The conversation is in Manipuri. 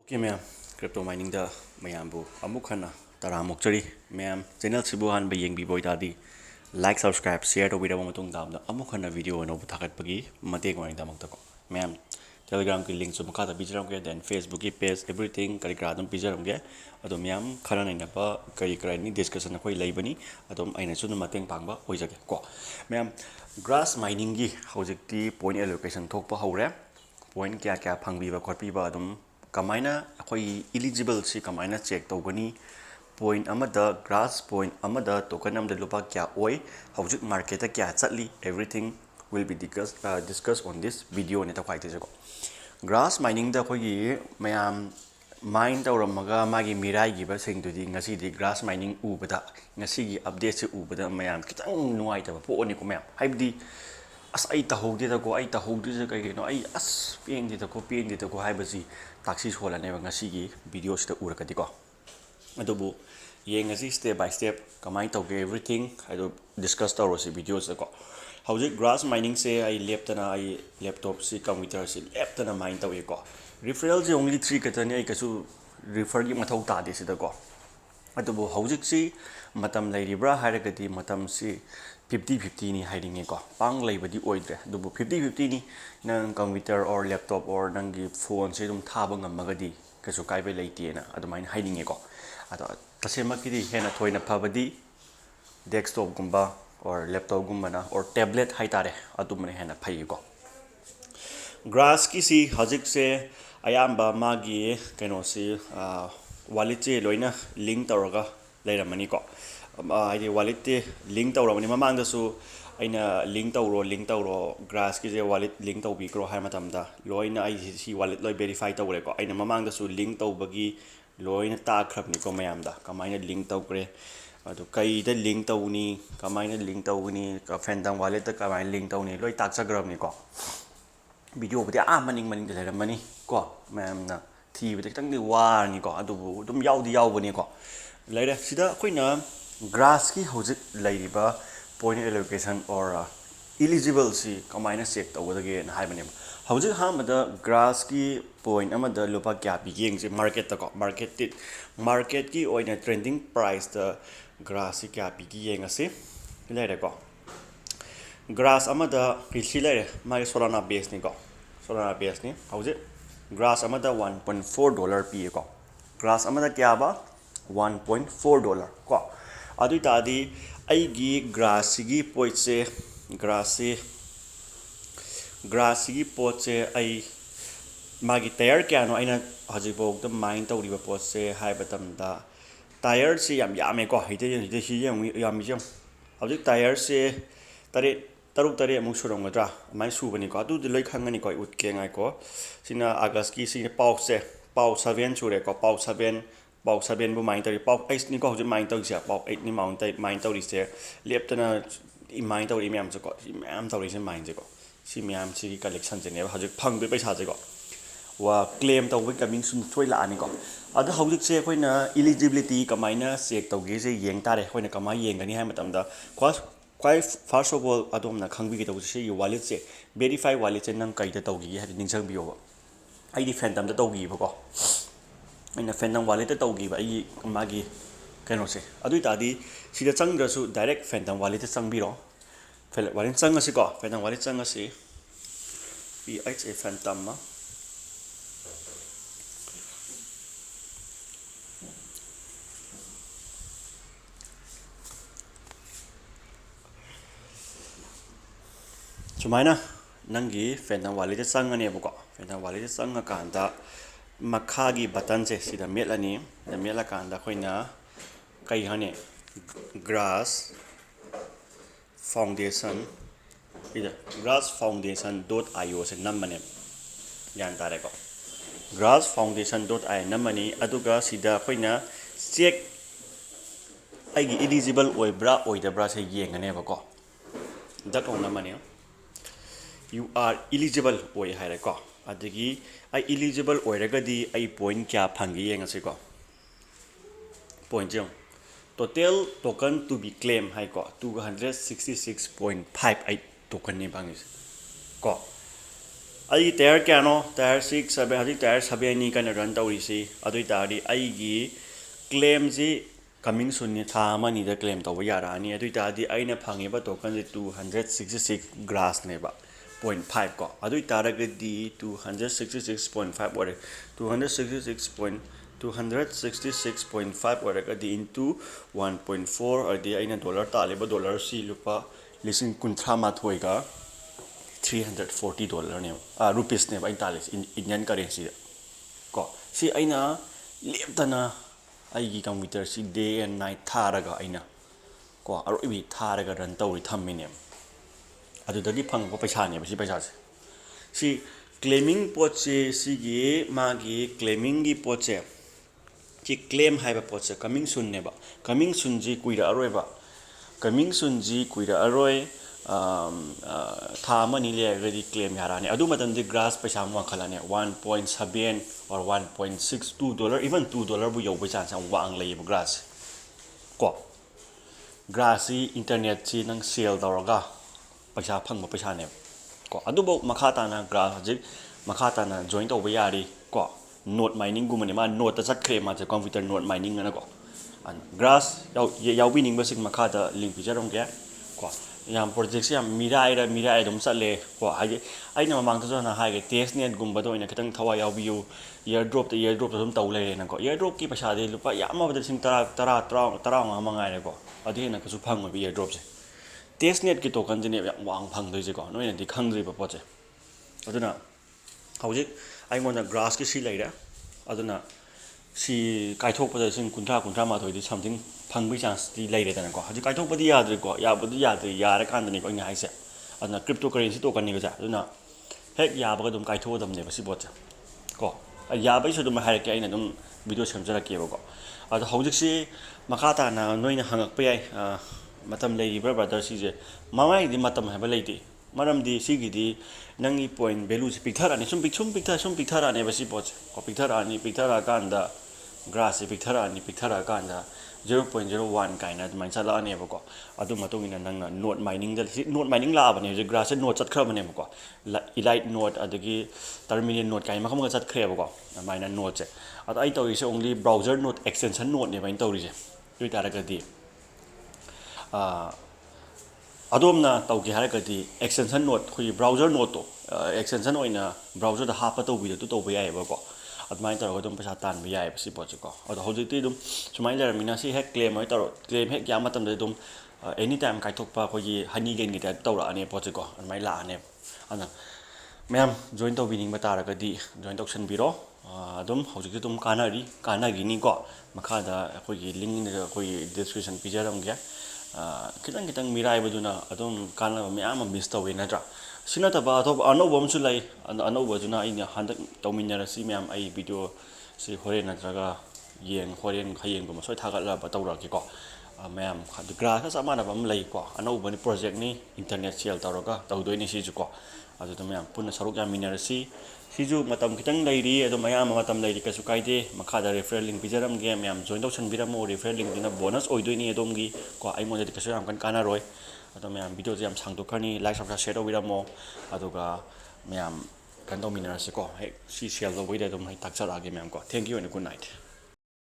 Okay, ma'am. Crypto mining da mayambu amuk hana taramuk chari ma'am channel sibu han ba yeng bi boy tadi like subscribe share to video matung dam da amuk hana video no buthakat pagi mate ko da mak ko ma'am telegram ki link so makha da bijaram ke then facebook ki page everything kari kra dum bijaram ge adom ma'am khana naina ba kari kra ni discussion khoi lai bani adom aina su na mateng pangba hoi jage ko ma'am grass mining gi hojik ti point allocation thok pa hore point kya kya phangbi ba khotpi ba adom kamaina akhoi eligible si kamaina check togani point amada grass point amada token amda lupa kya oi hojik market ta kya chatli everything will be discussed on this video ne ta khwai te ko grass mining da khoi mayam mine tawramaga magi mirai gi ba sing tu di ngasi di grass mining u bada ngasi gi update se u bada mayam kitang nuai ta po ni ko mayam haibdi as ai ta hogde da ko ai ta hogde je kai no ai as peng di ta ko peng di ta ko haibasi taxi sola ne ngasi gi video sta ura ka di ko adobu ye ngasi step by step kamai to ge everything I do discuss ta ro si videos ko howjik grass mining se ai laptop si computer si laptop na mine ta we ko referral je only 3 ka tani ai ka su refer gi mathau ta de si da ko adobu howjik si matam lai ribra haragati matam si 50-50 ni hiding ko pang lai badi oidre adobu 50-50 ni nang computer or laptop or nang gi phone se dum thaba ngamagadi ka su kai be leite na adumain hiding ko ado tasema ki di hena thoina phabadi desktop gumba or laptop gumba na or tablet haitare adumne hena phai ko grass ki si hajik se ayamba magi kaino si wallet che loina link tawraga leiramani ko ai wallet te link tawramani mamang da su aina link tawro grass ki je wallet link tawbi kro hai matamda loina ai si wallet loi verify tawre ko aina mamang da su link tawbagi loina ta khrap ni ko mayam da kamaina link tawkre adu kai da link tawni kamaina link tawni ka fandom wallet ta kamaina link tawni loi tak chagram ni ko video budi maning da mani ko mayam na thi budi tang ni war ni ko adu dum yaudi bani ko laida sida khoina grass ki hojik lairiba point allocation or eligible si kamaina check tawdage na haibane hojik hamada grass ki point amada lupa kya bi yeng je market ta ko market ki oina trending price the grass ki kya bi yeng ase laida ko grass amada hilai mai solana base ni ko solana base ni hojik grass amada $1.4 pi ko grass amada kya ba $1.4 ko adu tadi aigi grass gi poitse grass gi poche ai magi tire kya no aina hajibok the mine tawriba poche hai batam da tire si yame ko hite si yam jam hajik tire se taruk amuk surongadra mai subani ko adu loi khangani ko utke ngai ko sina august ki sina pau 7 chure ko pau 7 bu mine tari pau 8 ni ko hojik mine tawri sia pau 8 ni mine tawri se leptana I mine tawri myam se ko myam tawri se mine je ko si myam si collection je ne hojik phang be paisa je ko wa claim taw ka min sun thoi la ani ko adu hojik se khoina eligibility kamaina check tawge je yeng tare khoina kamai yeng gani hai matam da quite first of all adom na khangbi ke taw se wallet se verify wallet se nang kai ta tawgi ha ning sang biyo ai di phantom da tawgi ba ko aina phantom wallet ta tawgi ba ai magi kaino se adu tadi sida changdra su direct phantom wallet ta changbiro wallet changasi ko phantom wallet changasi pha phantom ma sumaina nangi phantom wallet ta changane ba ko phantom wallet ta changa kanda makhagi button se sida melani da mela kanda khoina kai hane grass foundation ida grassfoundation.io se namane yan tare ko grassfoundation.io namani aduga sida khoina check aigi eligible oibra oidabra se yengane ba ko dak on namane you are eligible oi haire ko adigi ai eligible oiragadi ai point kya phangi yengase ko point jong total token to be claimed hai ko 266.58 token ni bangis ko ꯑꯩꯒꯤ ꯇꯥꯌꯔ ꯀꯌꯥꯅꯣ ꯇꯥꯌꯔ 6 7 ꯍꯧꯖꯤꯛ ꯇꯥꯌꯔ 7 ꯅꯤ ꯀꯟꯅ ꯔꯟ ꯇꯧꯔꯤꯁꯤ ꯑꯗꯨ ꯑꯣꯏꯇꯥꯔꯗꯤ ꯑꯩꯒꯤ ꯀ꯭ꯂꯦꯝꯁꯤ ꯀꯃꯤꯡ ꯁꯨꯟꯅꯤ ꯊꯥ ꯑꯃꯅꯤꯗ ꯀ꯭ꯂꯦꯝ ꯇꯧꯕ ꯌꯥꯔꯛꯑꯅꯤ ꯑꯗꯨ ꯑꯣꯏꯇꯥꯔꯗꯤ ꯑꯩꯅ ꯐꯪꯉꯤꯕ ꯇꯣꯀꯟꯁꯤ 266 ꯒ꯭ꯔꯥꯁꯅꯦꯕ 0.5 ꯀꯣ ꯑꯗꯨ ꯑꯣꯏꯇꯥꯔꯒꯗꯤ 266.5 ꯑꯣꯏꯔꯦ 266.5 ꯑꯣꯏꯔꯒꯗꯤ ꯏꯟꯇꯨ 1.4 ꯑꯣꯏꯔꯗꯤ ꯑꯩꯅ ꯗꯣꯂꯔ ꯇꯥꯜꯂꯤꯕ ꯗꯣꯂꯔꯁꯤ ꯂꯨꯄꯥ 1,038ꯒ $340 ꯔꯨꯄꯤꯁꯅꯦꯕ ꯑꯩꯅ ꯇꯥꯜꯂꯤꯁꯤ ꯏꯟꯗꯤꯌꯟ ꯀꯔꯦꯟꯁꯤꯗ ꯀꯣ ꯁꯤ ꯑꯩꯅ ꯂꯦꯞꯇꯅ ꯑꯩꯒꯤ ꯀꯝꯄ꯭ꯌꯨꯇꯔꯁꯤ ꯗꯦ ꯑꯦꯟ ꯅꯥꯏꯠ ꯊꯥꯔꯒ ꯑꯩꯅ ꯀꯣ ꯑꯔꯣꯏꯕꯤ ꯊꯥꯔꯒ ꯔꯟ ꯇꯧꯔꯤ ꯊꯝꯃꯤꯅꯦꯕ ꯑꯗꯨꯗꯒꯤ ꯐꯪꯉꯛꯄ ꯄꯩꯁꯥꯅꯦꯕ ꯁꯤ ꯄꯩꯁꯥꯁꯦ ꯁꯤ ꯀ꯭ꯂꯦꯃꯤꯡ ꯄꯣꯠꯁꯦ ꯁꯤꯒꯤ ꯃꯥꯒꯤ ꯀ꯭ꯂꯦꯃꯤꯡꯒꯤ ꯄꯣꯠꯁꯦ ꯁꯤ ꯀ꯭ꯂꯦꯝ ꯍꯥꯏꯕ ꯄꯣꯠꯁꯦ ꯀꯃꯤꯡ ꯁꯨꯟꯅꯦꯕ ꯀꯃꯤꯡ ꯁꯨꯟꯁꯤ ꯀꯨꯏꯔꯛꯑꯔꯣꯏꯕ ꯀꯃꯤꯡ ꯁꯨꯟꯁꯤ ꯀꯨꯏꯔꯛꯑꯔꯣꯏ ꯊꯥ ꯑꯃꯅꯤ ꯂꯩꯔꯒꯗꯤ ꯀ꯭ꯂꯦꯝ ꯌꯥꯔꯛꯑꯅꯤ ꯑꯗꯨ ꯃꯇꯝꯗꯤ ꯒ꯭ꯔꯥꯁ ꯄꯩꯁꯥ ꯑꯃꯨꯛ ꯋꯥꯡꯈꯠꯂꯅꯤ 1.7 or 1.62 ꯗꯣꯂꯔ ꯏꯚꯟ $2ꯕꯨ ꯌꯧꯕꯒꯤ ꯆꯥꯟꯁ ꯌꯥꯝ ꯋꯥꯡ ꯂꯩꯌꯦꯕ ꯒ꯭ꯔꯥꯁꯁꯦ ꯀꯣ ꯒ꯭ꯔꯥꯁꯁꯤ ꯏꯟꯇꯔꯅꯦꯠꯁꯤ ꯅꯪ ꯁꯦꯜ ꯇꯧꯔꯒ ꯄꯩꯁꯥ ꯐꯪꯕ ꯄꯩꯁꯥꯅꯦꯕ ꯀꯣ ꯑꯗꯨꯐꯧ ꯃꯈꯥ ꯇꯥꯅ ꯒ꯭ꯔꯥꯁ ꯍꯧꯖꯤꯛ ꯃꯈꯥ ꯇꯥꯅ ꯖꯣꯏꯟ ꯇꯧꯕ ꯌꯥꯔꯤ ꯀꯣ ꯅꯣꯠ ꯃꯥꯏꯅꯤꯡꯒꯨꯝꯕꯅꯦ ꯃꯥ ꯅꯣꯠꯇ ꯆꯠꯈ꯭ꯔꯦ ꯃꯥꯁꯦ ꯀꯝꯄ꯭ꯌꯨꯇꯔ ꯅꯣꯠ ꯃꯥꯏꯅꯤꯡ ꯑꯅꯀꯣ ꯒ꯭ꯔꯥꯁ ꯌꯥꯎꯕꯤꯅꯤꯡꯕꯁꯤꯡ ꯃꯈꯥꯗ ꯂꯤꯡꯛ ꯄꯤꯖꯔꯝꯒꯦ ꯀꯣ ꯌꯥꯝ ꯄ꯭ꯔꯣꯖꯦꯛꯁꯦ ꯌꯥꯝ ꯃꯤꯔꯥꯏ ꯑꯗꯨꯝ ꯆꯠꯂꯦ ꯀꯣ ꯍꯥꯏꯗꯤ ꯑꯩꯅ ꯃꯃꯥꯡꯗꯁꯨ ꯍꯥꯟꯅ ꯍꯥꯏꯒꯦ ꯇꯦꯁ ꯅꯦꯠꯒꯨꯝꯕꯗ ꯑꯣꯏꯅ ꯈꯤꯇꯪ ꯊꯋꯥꯏ ꯌꯥꯎꯕꯤꯌꯨ ꯏꯌꯔꯗ꯭ꯔꯣꯞꯇ ꯑꯗꯨꯝ ꯇꯧ ꯂꯩꯔꯦꯅꯀꯣ ꯏꯌꯔꯗ꯭ꯔꯣꯞꯀꯤ ꯄꯩꯁꯥꯗꯤ ꯂꯨꯄꯥ ꯌꯥꯝꯃꯕꯗ $10 ꯃꯉꯥꯏꯔꯦꯀꯣ ꯑꯗꯨ ꯍꯦꯟꯅ ꯀꯩꯁꯨ ꯐꯪꯉꯣꯏꯕ ꯏꯌꯔꯗ꯭ꯔꯣꯞꯁꯦ ꯇꯦꯁ ꯅꯦꯠꯀꯤ ꯇꯣꯀꯟꯁꯤꯅꯦꯕ ꯌꯥꯝ ꯋꯥꯡ ꯐꯪꯗꯣꯏꯁꯦꯀꯣ ꯅꯣꯏꯅꯗꯤ ꯈꯪꯗ꯭ꯔꯤꯕ ꯄꯣꯠꯁꯦ ꯑꯗꯨꯅ ꯍꯧꯖꯤꯛ ꯑꯩꯉꯣꯟꯗ ꯒ꯭ꯔꯥꯁꯀꯤ ꯁꯤ ꯂꯩꯔꯦ ꯑꯗꯨꯅ ꯁꯤ ꯀꯥꯏꯊꯣꯛꯄꯗ 130-138ꯗꯤ ꯁꯝꯊꯤꯡ ꯐꯪꯕꯒꯤ ꯆꯥꯟꯁꯇꯤ ꯂꯩꯔꯦꯗꯅꯀꯣ ꯍꯧꯖꯤꯛ ꯀꯥꯏꯊꯣꯛꯄꯗꯤ ꯌꯥꯗ꯭ꯔꯤꯀꯣ ꯌꯥꯕꯨꯗꯤ ꯌꯥꯗ꯭ꯔꯤ ꯌꯥꯔꯀꯥꯟꯗꯅꯤꯀꯣ ꯑꯩꯅ ꯍꯥꯏꯁꯦ ꯑꯗꯨꯅ ꯀ꯭ꯔꯤꯞꯇꯣ ꯀꯔꯦꯟꯁꯤ ꯇꯣꯀꯟꯅꯤꯕꯁꯦ ꯑꯗꯨꯅ ꯍꯦꯛ ꯌꯥꯕꯒ ꯑꯗꯨꯝ ꯀꯥꯏꯊꯣꯛꯑꯗꯕꯅꯦꯕ ꯁꯤ ꯄꯣꯠꯁꯦ ꯀꯣ ꯌꯥꯕꯩꯁꯨ ꯑꯗꯨꯝ ꯍꯥꯏꯔꯛꯀꯦ ꯑꯩꯅ ꯑꯗꯨꯝ ꯚꯤꯗꯤꯑꯣ ꯁꯦꯝꯖꯔꯛꯀꯦꯕꯀꯣ ꯑꯗꯣ ꯍꯧꯖꯤꯛꯁꯤ ꯃꯈꯥ ꯇꯥꯅ ꯅꯣꯏꯅ ꯍꯪꯉꯛꯄ ꯌꯥꯏ ꯃꯇꯝ ꯂꯩꯔꯤꯕ꯭ꯔꯥ ꯕ꯭ꯔꯗꯔ ꯁꯤꯁꯦ ꯃꯃꯥꯏꯒꯤꯗꯤ ꯃꯇꯝ ꯍꯥꯏꯕ ꯂꯩꯇꯦ ꯃꯔꯝꯗꯤ ꯁꯤꯒꯤꯗꯤ ꯅꯪꯒꯤ ꯄꯣꯏꯟ ꯚꯦꯂꯨꯁꯤ ꯄꯤꯛꯊꯔꯛꯑꯅꯤ ꯁꯨꯝ ꯄꯤꯛꯊꯔꯛꯑꯅꯦꯕ ꯁꯤ ꯄꯣꯠꯁꯦ ꯀꯣ ꯄꯤꯛꯊꯔꯛꯑꯀꯥꯟꯗ ꯒ꯭ꯔꯥꯁꯁꯦ ꯄꯤꯛꯊꯔꯛꯑꯀꯥꯟꯗ 0.01 ꯀꯥꯏꯅ ꯑꯗꯨꯃꯥꯏꯅ ꯆꯠꯂꯛꯑꯅꯦꯕꯀꯣ ꯑꯗꯨ ꯃꯇꯨꯡ ꯏꯟꯅ ꯅꯪꯅ ꯅꯣꯠ ꯃꯥꯏꯅꯤꯡꯗ ꯅꯣꯠ ꯃꯥꯏꯅꯤꯡ ꯂꯥꯛꯑꯕꯅꯦ ꯍꯧꯖꯤꯛ ꯒ꯭ꯔꯥꯁꯁꯦ ꯅꯣꯠ ꯆꯠꯈ꯭ꯔꯕꯅꯦꯕꯀꯣ ꯏꯂꯥꯏꯠ ꯅꯣꯠ ꯑꯗꯒꯤ ꯇꯔꯃꯤꯅꯦꯜ ꯅꯣꯠ ꯀꯥꯏꯅ ꯃꯈꯜ ꯆꯠꯈ꯭ꯔꯦꯕꯀꯣ ꯑꯗꯨꯃꯥꯏꯅ ꯅꯣꯠꯁꯦ ꯑꯗꯣ ꯑꯩ ꯇꯧꯔꯤꯁꯦ ꯑꯣꯡꯂꯤ ꯕ꯭ꯔꯥꯎꯖꯔ ꯅꯣꯠ ꯑꯦꯛꯁꯇꯦꯟꯁꯟ ꯅꯣꯠꯅꯦꯕ ꯑꯩꯅ ꯇꯧꯔꯤꯁꯦ ꯑꯗꯨ ꯑꯣꯏꯇꯥꯔꯒꯗꯤ ꯑꯗꯣꯝꯅ ꯇꯧꯒꯦ ꯍꯥꯏꯔꯒꯗꯤ ꯑꯦꯛꯁꯇꯦꯟꯁꯟ ꯅꯣꯠ ꯑꯩꯈꯣꯏꯒꯤ ꯕ꯭ꯔꯥꯎꯖꯔ ꯅꯣꯠꯇꯣ ꯑꯦꯛꯁꯇꯦꯟꯁꯟ ꯑꯣꯏꯅ ꯕ꯭ꯔꯥꯎꯖꯔꯗ ꯍꯥꯞꯄ ꯇꯧꯕꯤꯗꯣ ꯇꯧꯕ ꯌꯥꯏꯑꯕꯀꯣ ꯑꯗꯨꯃꯥꯏꯅ ꯇꯧꯔꯒ ꯑꯗꯨꯝ ꯄꯩꯁꯥ ꯇꯥꯟꯕ ꯌꯥꯏꯑꯕ ꯁꯤ ꯄꯣꯠꯁꯦꯀꯣ ꯑꯗꯣ ꯍꯧꯖꯤꯛꯇꯤ ꯑꯗꯨꯝ ꯁꯨꯃꯥꯏꯅ ꯂꯩꯔꯕꯅꯤꯅ ꯁꯤ ꯍꯦꯛ ꯀ꯭ꯂꯦꯝ ꯍꯦꯛ ꯇꯧꯔ ꯀ꯭ꯂꯦꯝ ꯍꯦꯛ ꯌꯥꯝ ꯃꯇꯝꯗ ꯑꯗꯨꯝ ꯑꯦꯅꯤ ꯇꯥꯏꯝ ꯀꯥꯏꯊꯣꯛꯄ ꯑꯩꯈꯣꯏꯒꯤ ꯍꯅꯤꯒꯦꯟꯒꯤ ꯇꯥꯏꯞ ꯇꯧꯔꯛꯑꯅꯤ ꯄꯣꯠꯁꯦꯀꯣ ꯑꯗꯨꯃꯥꯏꯅ ꯂꯥꯛꯑꯅꯦꯕ ꯑꯗꯨꯅ ꯃꯌꯥꯝ ꯖꯣꯏꯟ ꯇꯧꯕꯤꯅꯤꯡꯕ ꯇꯥꯔꯒꯗꯤ ꯖꯣꯏꯟ ꯇꯧꯁꯟꯕꯤꯔꯣ ꯑꯗꯨꯝ ꯍꯧꯖꯤꯛꯇꯤ ꯑꯗꯨꯝ ꯀꯥꯟꯅꯈꯤꯅꯤꯀꯣ ꯃꯈꯥꯗ ꯑꯩꯈꯣꯏꯒꯤ ꯂꯤꯡꯛ ꯑꯩꯈꯣꯏꯒꯤ ꯗꯤꯁꯀ꯭ꯔꯤꯞꯁꯟ ꯄꯤꯖꯔꯝꯒꯦ ꯈꯤꯇꯪ ꯃꯤꯔꯥꯏꯕꯗꯨꯅ ꯑꯗꯨꯝ ꯀꯥꯟꯅꯕ ꯃꯌꯥꯝ ꯑꯃ ꯃꯤꯁ ꯇꯧꯋꯦ ꯅꯠꯇ꯭ꯔꯥ ꯁꯤ ꯅꯠꯇꯕ ꯑꯇꯣꯞꯄ ꯑꯅꯧꯕ ꯑꯃꯁꯨ ꯂꯩ ꯑꯅꯧꯕꯗꯨꯅ ꯑꯩꯅ ꯍꯟꯗꯛ ꯇꯧꯃꯤꯟꯅꯔꯁꯤ ꯃꯌꯥꯝ ꯑꯩ ꯚꯤꯗꯤꯑꯣ ꯁꯤ ꯍꯣꯔꯦꯟ ꯅꯠꯇ꯭ꯔꯒ ꯍꯌꯦꯡꯒꯨꯝꯕ ꯁꯣꯏ ꯊꯥꯒꯠꯂꯒ ꯇꯧꯔꯛꯀꯦꯀꯣ ꯃꯌꯥꯝ ꯒ꯭ꯔꯥꯁꯀ ꯆꯞ ꯃꯥꯟꯅꯕ ꯑꯃ ꯂꯩꯀꯣ ꯑꯅꯧꯕꯅꯤ ꯄ꯭ꯔꯣꯖꯦꯛꯅꯤ ꯏꯟꯇꯔꯅꯦꯠ ꯁꯦꯜ ꯇꯧꯔꯒ ꯇꯧꯗꯣꯏꯅꯤ ꯁꯤꯁꯨꯀꯣ ꯑꯗꯨꯗ ꯃꯌꯥꯝ ꯄꯨꯟꯅ ꯁꯔꯨꯛ ꯌꯥꯃꯤꯟꯅꯔꯁꯤ ꯁꯤꯁꯨ ꯃꯇꯝ ꯈꯤꯇꯪ ꯂꯩꯔꯤ ꯑꯗꯨꯝ ꯑꯌꯥꯝꯕ ꯃꯇꯝ ꯂꯩꯔꯤ ꯀꯩꯁꯨ ꯀꯥꯏꯗꯦ ꯃꯈꯥꯗ ꯔꯤꯐꯔꯦꯜ ꯂꯤꯡꯛ ꯄꯤꯖꯔꯝꯒꯦ ꯃꯌꯥꯝ ꯖꯣꯏꯟ ꯇꯧꯁꯟꯕꯤꯔꯝꯃꯣ ꯔꯤꯐꯔꯦꯜ ꯂꯤꯡꯛꯇꯨꯅ ꯕꯣꯅꯁ ꯑꯣꯏꯗꯣꯏꯅꯤ ꯑꯗꯣꯝꯒꯤ ꯀꯣ ꯑꯩꯉꯣꯟꯗꯗꯤ ꯀꯩꯁꯨ ꯌꯥꯝ ꯀꯟꯅ ꯀꯥꯟꯅꯔꯣꯏ ꯑꯗꯣ ꯃꯌꯥꯝ ꯚꯤꯗꯤꯑꯣꯁꯦ ꯌꯥꯝ ꯁꯥꯡꯗꯣꯛꯈ꯭ꯔꯅꯤ ꯂꯥꯏꯛ ꯁꯕꯁꯀ꯭ꯔꯥꯏꯕ ꯁꯦꯌꯔ ꯇꯧꯕꯤꯔꯝꯃꯣ ꯑꯗꯨꯒ ꯃꯌꯥꯝ ꯀꯩꯅꯣ ꯇꯧꯃꯤꯟꯅꯔꯁꯤꯀꯣ ꯍꯦꯛ ꯁꯤ ꯁꯦꯜ ꯇꯧꯕꯩꯗ ꯑꯗꯨꯝ ꯍꯦꯛ ꯇꯥꯛꯆꯔꯛꯑꯒꯦ ꯃꯌꯥꯝ ꯀꯣ thank you and good night